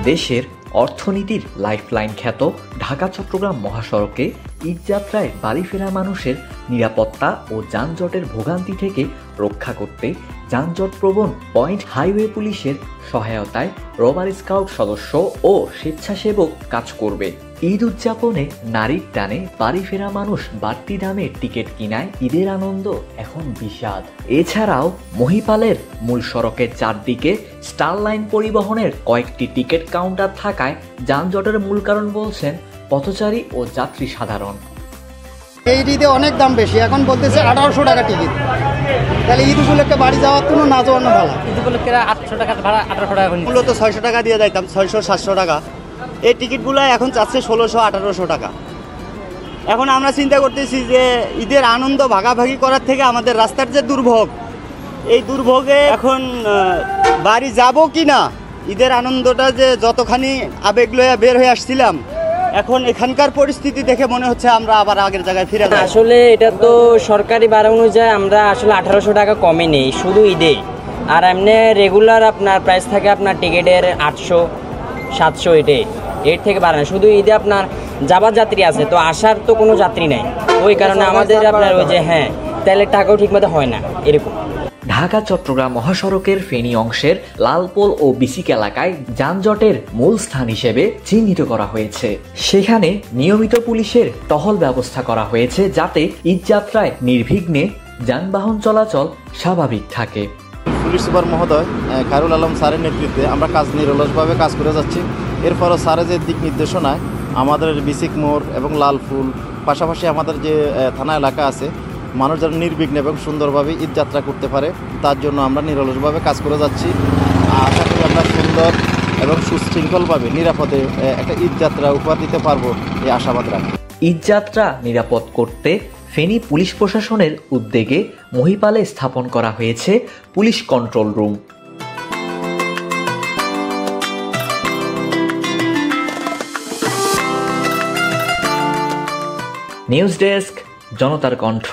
দেশের অর্থনীতির লাইফলাইন খ্যাত ঢাকা চট্টগ্রাম মহাসড়কে ঈদযাত্রায় বাড়ি ফেরা মানুষের নিরাপত্তা ও যানজটের ভোগান্তি থেকে রক্ষা করতে যানজটপ্রবণ পয়েন্ট হাইওয়ে পুলিশের সহায়তায় রোভার স্কাউট সদস্য ও স্বেচ্ছাসেবক কাজ করবে। ঈদ উদযাপনে নারীর টানে বাড়ি ফেরা মানুষ বাড়তি দামে টিকিট কিনায় ঈদের আনন্দ এখন বিষাদ। এছাড়াও মহিপালের মূল সড়কের চারদিকে স্টার লাইন পরিবহনের কয়েকটি টিকিট কাউন্টার থাকায় যানজটের মূল কারণ বলছেন পথচারী ও যাত্রী সাধারণ। এই ঈদে অনেক দাম বেশি, এখন বলতেছে 1800 টাকা টিকিট। তাহলে ঈদ উপলক্ষে বাড়ি যাওয়ার জন্য না যাওয়ার ভালো। ঈদ উপলক্ষে 800 টাকা ভাড়া, 1800 টাকা মূলত 600 টাকা দিয়ে যাইতাম, 600-700 টাকা। এই টিকিটগুলো এখন চাচ্ছে 1600-1800 টাকা। এখন আমরা চিন্তা করতেছি যে ঈদের আনন্দ ভাগাভাগি করার থেকে আমাদের রাস্তার যে দুর্ভোগ, এই দুর্ভোগে এখন বাড়ি যাব কি না, ঈদের আনন্দটা যে যতখানি আবেগ লইয়া বের হয়ে আসছিলাম, এখন এখানকার পরিস্থিতি দেখে মনে হচ্ছে আমরা আবার আগের জায়গায় ফিরে যাই। আসলে এটা তো সরকারি ভাড়া অনুযায়ী আমরা আসলে 1800 টাকা কমে নেই শুধু ঈদে। আর এমনি রেগুলার আপনার প্রাইস থাকে আপনার টিকিটের 800-700, এর থেকে বাড়ানো। শুধু ঈদে আপনার যাবার যাত্রী আছে, তো আসার তো কোনো যাত্রী নাই, ওই কারণে আমাদের আপনার ওই যে তেলের টাকাও ঠিকমতো হয় না এরকম। ঢাকা চট্টগ্রাম মহাসড়কের ফেনী অংশের লালপোল ও বিসিক এলাকায় যানজটের মূল স্থান হিসেবে চিহ্নিত করা হয়েছে। সেখানে নিয়মিত পুলিশের টহল ব্যবস্থা করা হয়েছে যাতে ঈদযাত্রায় নির্বিঘ্নে যানবাহন চলাচল স্বাভাবিক থাকে। পুলিশ সুপার মহোদয় খায়রুল আলম স্যারের নেতৃত্বে আমরা নিরলসভাবে কাজ করে যাচ্ছি। এরপরও স্যারের যে দিক নির্দেশনায় আমাদের বিসিক মোড় এবং লালফুল পাশাপাশি আমাদের যে থানা এলাকা আছে, মানুষ যেন নির্বিঘ্নে এবং সুন্দরভাবে ঈদযাত্রা করতে পারে, তার জন্য আমরা নিরলসভাবে কাজ করে যাচ্ছি। আশা করি আমরা সুন্দর এবং সুশৃঙ্খলভাবে নিরাপদে একটা ঈদযাত্রা উপহার দিতে পারবো এই আশাবাদ রাখি। ঈদযাত্রা নিরাপদ করতে ফেনী পুলিশ প্রশাসনের উদ্যোগে মহিপালে স্থাপন করা হয়েছে police control room. News desk, জনতার কণ্ঠ।